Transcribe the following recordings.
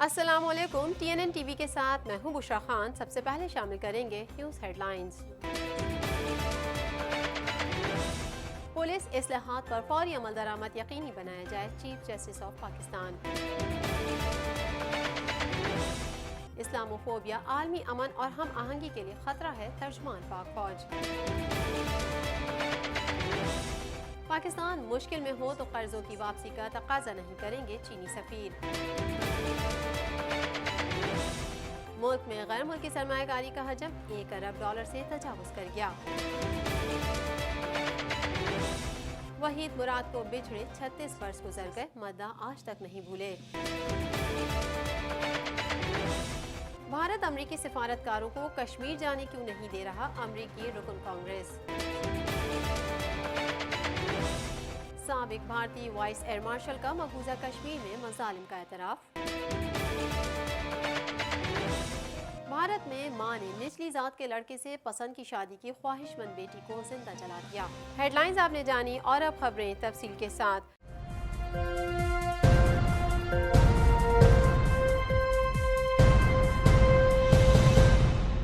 السلام علیکم، TNN T V کے ساتھ میں ہوں بشرا خان۔ سب سے پہلے شامل کریں گے نیوز ہیڈ لائنز۔ پولیس اصلاحات پر فوری عمل درآمد یقینی بنایا جائے، chief justice of Pakistan. Islamophobia عالمی امن اور ہم آہنگی کے لیے خطرہ ہے، ترجمان پاک فوج۔ پاکستان مشکل میں ہو تو قرضوں کی واپسی کا تقاضا نہیں کریں گے، چینی سفیر۔ ملک میں غیر ملکی سرمایہ کاری کا حجم $1 ارب سے تجاوز کر گیا۔ وحید مراد کو بچھڑے 36 برس گزر گئے، مداح آج تک نہیں بھولے۔ بھارت امریکی سفارتکاروں کو کشمیر جانے کیوں نہیں دے رہا، امریکی رکن کانگریس۔ سابق بھارتی وائس ایئر مارشل کا مقبوضہ کشمیر میں مظالم کا اعتراف۔ بھارت میں ماں نے نچلی ذات کے لڑکے سے پسند کی شادی کی خواہش مند بیٹی کو زندہ جلا دیا۔ ہیڈ لائنز آپ نے جانی، اور اب خبریں تفصیل کے ساتھ۔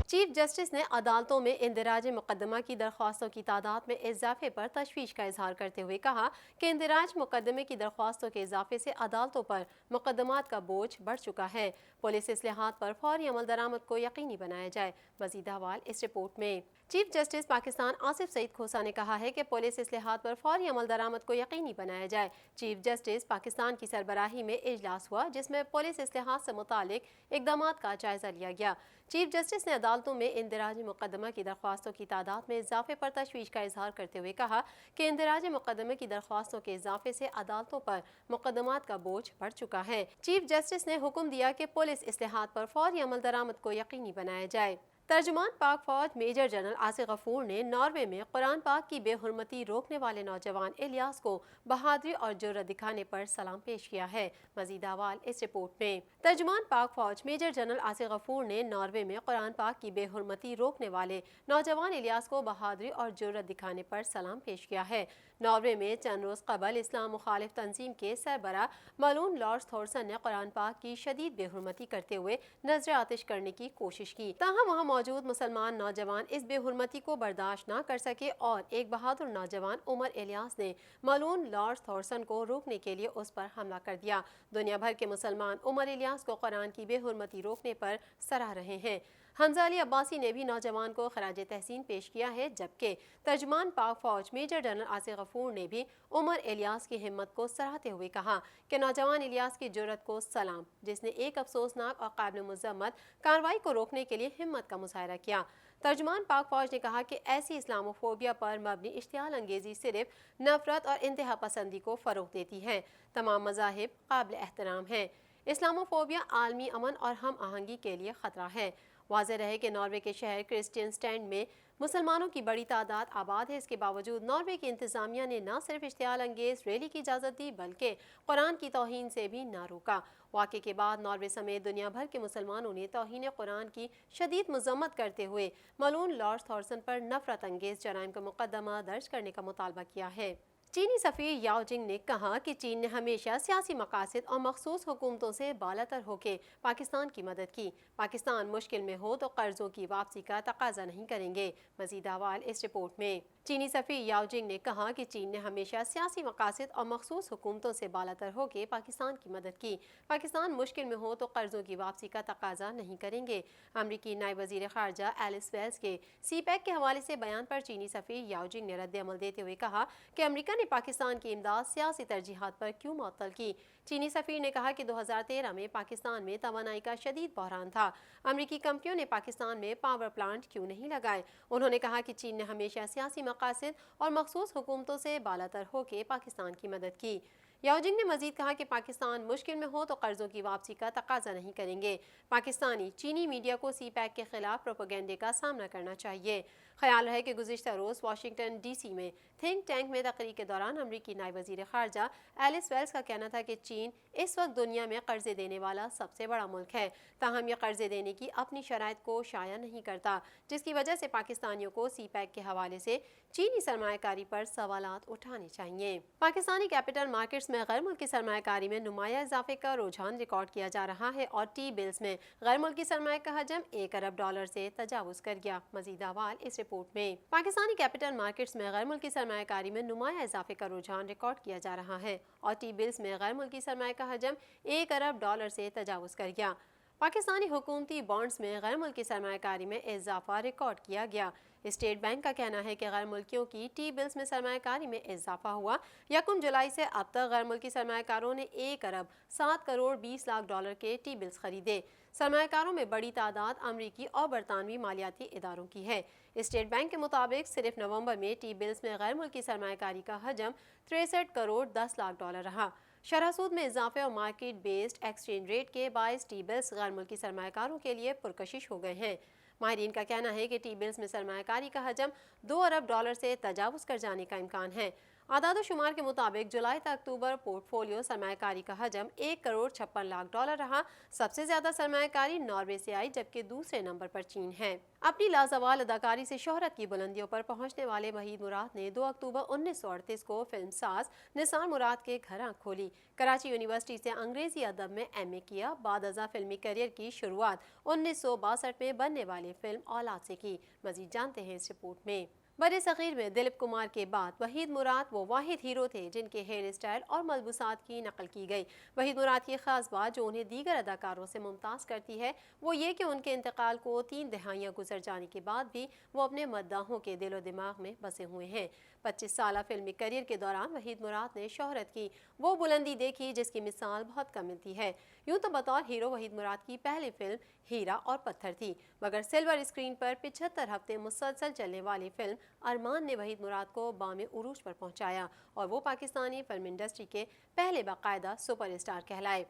چیف جسٹس نے عدالتوں میں اندراج مقدمہ کی درخواستوں کی تعداد میں اضافے پر تشویش کا اظہار کرتے ہوئے کہا کہ اندراج مقدمے کی درخواستوں کے اضافے سے عدالتوں پر مقدمات کا بوجھ بڑھ چکا ہے۔ پولیس اصلاحات پر فوری عمل درآمد کو یقینی بنایا جائے، مزید احوال اس رپورٹ میں۔ چیف جسٹس پاکستان آصف سعید کھوسہ نے کہا ہے کہ پولیس اصلاحات پر فوری عمل درآمد کو یقینی بنایا جائے۔ چیف جسٹس پاکستان کی سربراہی میں اجلاس ہوا جس میں پولیس اصلاحات سے متعلق اقدامات کا جائزہ لیا گیا۔ چیف جسٹس نے عدالتوں میں اندراج مقدمہ کی درخواستوں کی تعداد میں اضافے پر تشویش کا اظہار کرتے ہوئے کہا کہ اندراج مقدمے کی درخواستوں کے اضافے سے عدالتوں پر مقدمات کا بوجھ بڑھ چکا ہے۔ چیف جسٹس نے حکم دیا کہ پولیس اصلاحات پر فوری عمل درآمد کو یقینی بنایا جائے۔ ترجمان پاک فوج میجر جنرل آصف غفور نے ناروے میں قرآن پاک کی بے حرمتی روکنے والے نوجوان الیاس کو بہادری اور جرأت دکھانے پر سلام پیش کیا ہے، مزید احوال اس رپورٹ میں۔ ترجمان پاک فوج میجر جنرل آصف غفور نے ناروے میں قرآن پاک کی بے حرمتی روکنے والے نوجوان الیاس کو بہادری اور جرأت دکھانے پر سلام پیش کیا ہے۔ ناروے میں چند روز قبل اسلام مخالف تنظیم کے سربراہ ملون لارس تھورسن نے قرآن پاک کی شدید بے حرمتی کرتے ہوئے نذر آتش کرنے کی کوشش کی، تاہم وہاں موجود مسلمان نوجوان اس بے حرمتی کو برداشت نہ کر سکے اور ایک بہادر نوجوان عمر الیاس نے ملون لارس تھورسن کو روکنے کے لیے اس پر حملہ کر دیا۔ دنیا بھر کے مسلمان عمر الیاس کو قرآن کی بے حرمتی روکنے پر سراہ رہے ہیں۔ حمزہ علی عباسی نے بھی نوجوان کو خراج تحسین پیش کیا ہے، جبکہ ترجمان پاک فوج میجر جنرل آصف غفور نے بھی عمر الیاس کی ہمت کو سراہتے ہوئے کہا کہ نوجوان الیاس کی جرأت کو سلام، جس نے ایک افسوسناک اور قابل مذمت کارروائی کو روکنے کے لیے ہمت کا مظاہرہ کیا۔ ترجمان پاک فوج نے کہا کہ ایسی اسلاموفوبیا پر مبنی اشتعال انگیزی صرف نفرت اور انتہا پسندی کو فروغ دیتی ہے۔ تمام مذاہب قابل احترام ہیں۔ اسلاموفوبیا عالمی امن اور ہم آہنگی کے لیے خطرہ ہے۔ واضح رہے کہ ناروے کے شہر کرسچین سٹینڈ میں مسلمانوں کی بڑی تعداد آباد ہے۔ اس کے باوجود ناروے کی انتظامیہ نے نہ صرف اشتعال انگیز ریلی کی اجازت دی بلکہ قرآن کی توہین سے بھی نہ روکا۔ واقعے کے بعد ناروے سمیت دنیا بھر کے مسلمانوں نے توہین قرآن کی شدید مذمت کرتے ہوئے ملون لارس تھورسن پر نفرت انگیز جرائم کا مقدمہ درج کرنے کا مطالبہ کیا ہے۔ چینی سفیر یاؤ جنگ نے کہا کہ چین نے ہمیشہ سیاسی مقاصد اور مخصوص حکومتوں سے بالاتر ہو کے پاکستان کی مدد کی۔ پاکستان مشکل میں ہو تو قرضوں کی واپسی کا تقاضا نہیں کریں گے، مزید احوال اس رپورٹ میں۔ چینی سفیر یاؤ جنگ نے کہا کہ چین نے ہمیشہ سیاسی مقاصد اور مخصوص حکومتوں سے بالاتر ہو کے پاکستان کی مدد کی۔ پاکستان مشکل میں ہو تو قرضوں کی واپسی کا تقاضا نہیں کریں گے۔ امریکی نائب وزیر خارجہ ایلس ویلز کے سی پیک کے حوالے سے بیان پر چینی سفیر یاؤ جنگ نے رد عمل دیتے ہوئے کہا کہ امریکہ نے پاکستان کی امداد سیاسی ترجیحات پر کیوں معطل کی۔ چینی سفیر نے کہا کہ 2013 میں پاکستان میں توانائی کا شدید بحران تھا، امریکی کمپنیوں نے پاکستان میں پاور پلانٹ کیوں نہیں لگائے۔ انہوں نے کہا کہ چین نے ہمیشہ سیاسی مقاصد اور مخصوص حکومتوں سے بالاتر ہو کے پاکستان کی مدد کی۔ یاؤ جنگ نے مزید کہا کہ پاکستان مشکل میں ہو تو قرضوں کی واپسی کا تقاضا نہیں کریں گے۔ پاکستانی چینی میڈیا کو سی پیک کے خلاف پروپیگنڈے کا سامنا کرنا چاہیے۔ خیال ہے کہ گزشتہ روز واشنگٹن ڈی سی میں تھنک ٹینک میں تقریر کے دوران امریکی نائب وزیر خارجہ ایلس ویلز کا کہنا تھا کہ چین اس وقت دنیا میں قرضے دینے والا سب سے بڑا ملک ہے، تاہم یہ قرضے دینے کی اپنی شرائط کو شائع نہیں کرتا، جس کی وجہ سے پاکستانیوں کو سی پیک کے حوالے سے चीनी सरमायाकारी पर सवालात उठाने चाहिए। पाकिस्तानी कैपिटल मार्केट्स में गैर मुल्की सरमायाकारी में नुमाया इजाफे का रुझान रिकॉर्ड किया जा रहा है और टी बिल्स में गैर मुल्की सरमाया का हजम $1 अरब से तजावुज कर गया। मजीद अहवाल इस रिपोर्ट में। पाकिस्तानी कैपिटल मार्केट्स में गैर मुल्की सरमायाकारी में नुमाया इजाफे का रुझान रिकॉर्ड किया जा रहा है और टी बिल्स में गैर मुल्की सरमाया का हजम $1 अरब से तजावुज कर गया। पाकिस्तानी हुकूमती बॉन्ड्स में गैर मुल्की सरमायाकारी में इजाफा रिकॉर्ड किया गया। स्टेट बैंक का कहना है कि गैर मुल्कियों की टी बिल्स में सरमायाकारी में इजाफा हुआ। 1 जुलाई से अब तक गैर मुल्की सरमायाकारों ने $1 अरब 7 करोड़ 20 लाख के टी बिल्स खरीदे। सरमायाकारों में बड़ी तादाद अमरीकी और बरतानवी मालियाती इदारों की है। स्टेट बैंक के मुताबिक सिर्फ नवंबर में टी बिल्स में गैर मुल्की सरमायाकारी का हजम 63 करोड़ 10 लाख रहा। शरह सूद में इजाफे और मार्केट बेस्ड एक्सचेंज रेट के बायस टी बिल्स गैर मुल्की सरमायाकारों के लिए पुरकशिश हो गए हैं। माहिरीन का कहना है कि टी बिल्स में सरमायाकारी का हजम $2 अरब से तजावुज कर जाने का इम्कान है। आदाद शुमार के मुताबिक जुलाई तक अक्टूबर पोर्टफोलियो सरमायाकारी का हजम $1 करोड़ 56 लाख रहा। सबसे ज्यादा सरमायाकारी नॉर्वे से आई, जबकि दूसरे नंबर पर चीन है। अपनी लाजवाल अदाकारी से शोहरत की बुलंदियों पर पहुंचने वाले वहीद मुराद ने 2 अक्टूबर 1938 को फिल्म साज निसार मुराद के घर आंख खोली। कराची यूनिवर्सिटी से अंग्रेजी अदब में MA किया। बाद अज़ा फिल्मी करियर की शुरुआत 1962 में बनने वाली फिल्म औलाद से की। मजीद जानते हैं इस रिपोर्ट में। बड़े सग़ीर में दिलीप कुमार के बाद वहीद मुराद वो वाहिद हीरो थे जिनके हेयर स्टाइल और मलबूसात की नकल की गई। वहीद मुराद की खास बात जो उन्हें दीगर अदाकारों से मुमताज़ करती है वो ये कि उनके इंतकाल को 3 दहाइयाँ गुजर जाने के बाद भी वो अपने मद्दाहों के दिलो दिमाग में बसे हुए हैं। 25 साल फिल्मी करियर के दौरान वहीद मुराद ने शोहरत की वो बुलंदी देखी जिसकी मिसाल बहुत कम मिलती है। यूँ तो बतौर हीरो वहीद मुराद की पहली फिल्म हीरा और पत्थर थी, मगर सिल्वर स्क्रीन पर 75 हफ्ते मुसलसल चलने वाली फिल्म अरमान ने वहीद मुराद को बामे उरूज पर पहुंचाया और वो पाकिस्तानी फिल्म इंडस्ट्री के पहले बाकायदा सुपरस्टार कहलाए।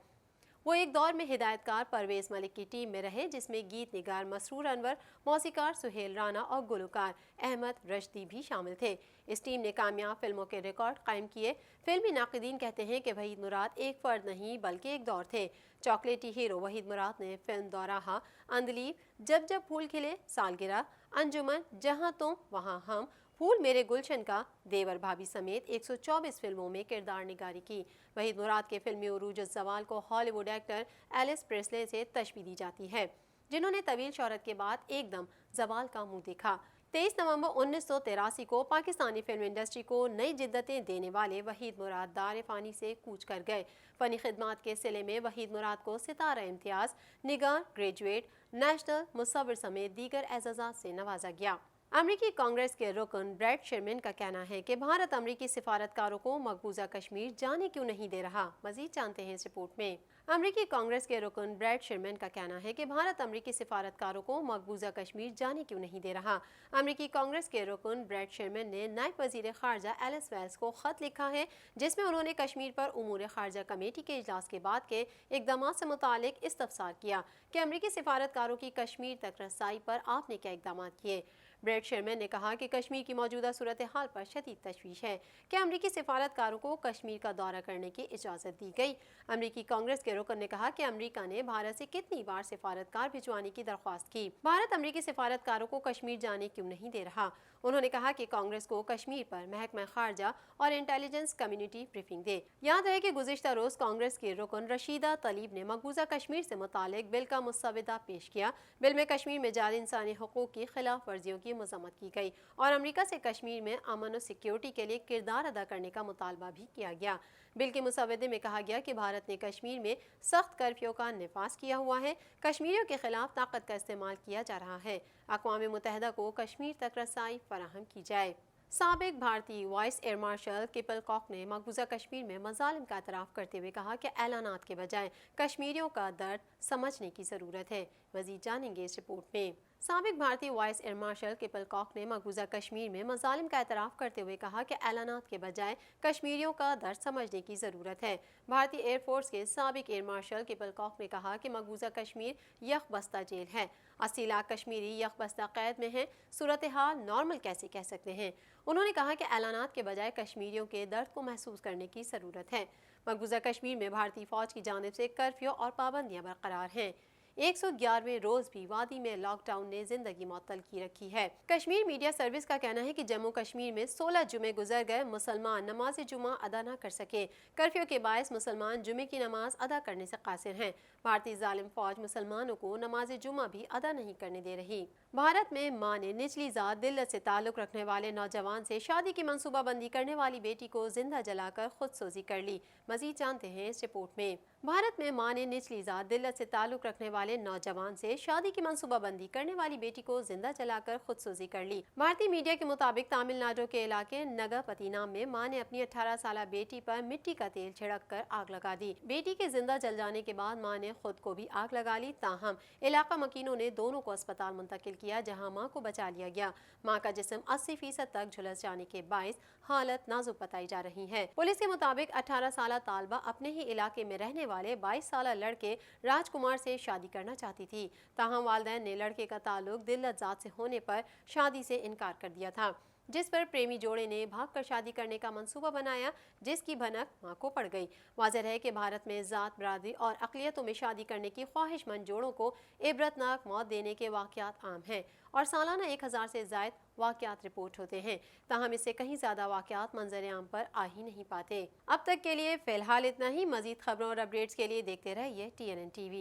वो एक दौर में हिदायतकार परवेज़ मलिक की टीम में रहे जिसमें गीत निगार मसरूर अनवर, मौसीकार सुहेल राना और गुलकार अहमद रश्दी भी शामिल थे। इस टीम ने कामयाब फिल्मों के रिकॉर्ड कायम किए। फिल्मी नाक़िदीन कहते हैं कि वहीद मुराद एक फ़र्द नहीं बल्कि एक दौर थे। चॉकलेटी हीरो वहीद मुराद ने फिल्म दौराहा, अंदलीब, जब जब फूल खिले, सालगिरह, अंजुमन, जहाँ तुम वहाँ हम, फूल मेरे गुलशन का, देवर भाभी समेत 124 फिल्मों में किरदार निगारी की। वहीद मुराद के फिल्मी उरूज ज़वाल को हॉलीवुड एक्टर एलिस प्रेस्ले से तशबीह दी जाती है, जिन्होंने तवील शोहरत के बाद एकदम ज़वाल का मुंह देखा। 23 नवंबर 1983 को पाकिस्तानी फिल्म इंडस्ट्री को नई जिद्दतें देने वाले वहीद मुराद दार फ़ानी से कूच कर गए। फ़नी खिदमात के सिले में वहीद मुराद को सितारा इम्तियाज़, निगार, ग्रेजुएट, नेशनल मुसव्विर समेत दीगर एज़ाज़ात से नवाजा गया। अमरीकी कांग्रेस के रुकन ब्रैड शेरमैन का कहना है कि भारत अमरीकी सिफारतकारों को मकबूजा कश्मीर जाने क्यों नहीं दे रहा। मजीद जानते हैं इस रिपोर्ट में। अमरीकी कांग्रेस के रुकन ब्रैड शेरमैन का कहना है कि भारत अमरीकी सिफारतकारों को मकबूजा कश्मीर जाने क्यों नहीं दे रहा। अमरीकी कांग्रेस के रुकन ब्रैड शेरमैन ने नायब वज़ीर ख़ारजा एलिस वेल्स को ख़त लिखा है जिसमें उन्होंने कश्मीर पर उमूर ख़ारजा कमेटी के इजलास के बाद के इक़दाम से मुतालिक इस्तफ़सार किया कि अमरीकी सिफारतकारों की कश्मीर तक रसाई पर आपने क्या इक़दाम किए। ब्रैड शेरमैन ने कहा कि कश्मीर की मौजूदा सूरत हाल पर शदीद तशवीश है कि अमरीकी सिफारतकारों को कश्मीर का दौरा करने की इजाज़त दी गई। अमरीकी कांग्रेस के रुकन ने कहा कि अमरीका ने भारत से कितनी बार सिफारतकार भिजवाने की दरख्वास्त की, भारत अमरीकी सिफारतकारों को कश्मीर जाने क्यों नहीं दे रहा। उन्होंने कहा कि कांग्रेस को कश्मीर पर महकमा खारजा और इंटेलिजेंस कम्युनिटी ब्रीफिंग दे। याद रहे कि गुज़िश्ता रोज़ कांग्रेस की रुकन रशीदा तलीब ने मकबूजा कश्मीर से मुतालिक बिल का मुसविदा पेश किया। बिल में कश्मीर में जारी इंसानी हुकूक की खिलाफ वर्जियों की मज़म्मत की गई और अमरीका से कश्मीर में अमन और सिक्योरिटी के लिए किरदार अदा करने का मुतालबा भी किया गया। बिल के मुसवदे में कहा गया कि भारत ने कश्मीर में सख्त कर्फ्यू का निफाज किया हुआ है, कश्मीरियों के खिलाफ ताकत का इस्तेमाल किया जा रहा है। अक़वाम मुत्तहिदा को कश्मीर तक रसाई फराहम की जाए। साबिक भारतीय वाइस एयर मार्शल किपल कॉक ने मकबूजा कश्मीर में मज़ालिम का एतराफ़ करते हुए कहा कि ऐलानात के बजाय कश्मीरियों का दर्द समझने की ज़रूरत है। मज़ीद जानेंगे इस रिपोर्ट में। साबिक भारतीय वाइस एयर मार्शल किपल कॉक ने मकबूजा कश्मीर में मज़ालिम का एतराफ़ करते हुए कहा कि ऐलानात के बजाय कश्मीरियों का दर्द समझने की ज़रूरत है। भारतीय एयरफोर्स के साबिक एयर मार्शल किपल कॉक ने कहा कि मकबूजा कश्मीर यख बस्ता जेल है, 80 लाख कश्मीरी यख बस्ता कैद में हैं, सूरत हाल नॉर्मल कैसे कह सकते हैं। उन्होंने कहा कि ऐलानात के बजाय कश्मीरियों के दर्द को महसूस करने की ज़रूरत है। मकबूजा कश्मीर में भारतीय फ़ौज की जानिब से कर्फ्यू और पाबंदियाँ बरकरार हैं। 111वें रोज भी वादी में लॉकडाउन ने जिंदगी मुअत्तल की रखी है। कश्मीर मीडिया सर्विस का कहना है कि जम्मू कश्मीर में 16 जुमे गुजर गए, मुसलमान नमाज जुमा अदा न कर सके। कर्फ्यू के बायस मुसलमान जुमे की नमाज अदा करने से कासिर हैं। भारतीय जालिम फौज मुसलमानों को नमाज जुमा भी अदा नहीं करने दे रही। भारत में मां ने निचली जात दिल्लत से ताल्लुक रखने वाले नौजवान से शादी की मंसूबाबंदी करने वाली बेटी को जिंदा जलाकर खुदसोजी कर ली। मजीद जानते हैं इस रिपोर्ट में। भारत में मां ने निचली जात दिल्लत से ताल्लुक रखने वाले नौजवान से शादी की मंसूबाबंदी करने वाली बेटी को जिंदा जलाकर खुदसोजी कर ली। भारतीय मीडिया के मुताबिक तमिलनाडु के इलाके नगरपतिनाम में मां ने अपनी 18 साल बेटी पर मिट्टी का तेल छिड़क कर आग लगा दी। बेटी के जिंदा जल जाने के बाद मां ने खुद को भी आग लगा ली। ताहम इलाका मकीनों ने दोनों को अस्पताल मुंतकिल किया, जहां मां को बचा लिया गया। मां का जिस्म 80% तक झुलस जाने के बायस हालत नाजुक बताई जा रही है। पुलिस के मुताबिक 18 साल तालबा अपने ही इलाके में रहने वाले 22 साल लड़के राजकुमार से शादी करना चाहती थी। ताहम वालिदैन ने लड़के का ताल्लुक दिल्लत जात से होने पर शादी से इनकार कर दिया था, जिस पर प्रेमी जोड़े ने भागकर शादी करने का मंसूबा बनाया, जिसकी भनक मां को पड़ गई। वाज़ेह है कि भारत में जात, बरादरी और अक़लियतों में शादी करने की ख्वाहिशमंद जोड़ों को इबरतनाक मौत देने के वाक़यात आम हैं और सालाना 1000 से ज़ायद वाक़यात रिपोर्ट होते हैं। ताहम इससे कहीं ज़्यादा वाक़यात मंजर आम पर आ ही नहीं पाते। अब तक के लिए फ़िलहाल इतना ही। मज़ीद खबरों और अपडेट्स के लिए देखते रहिए TNN TV।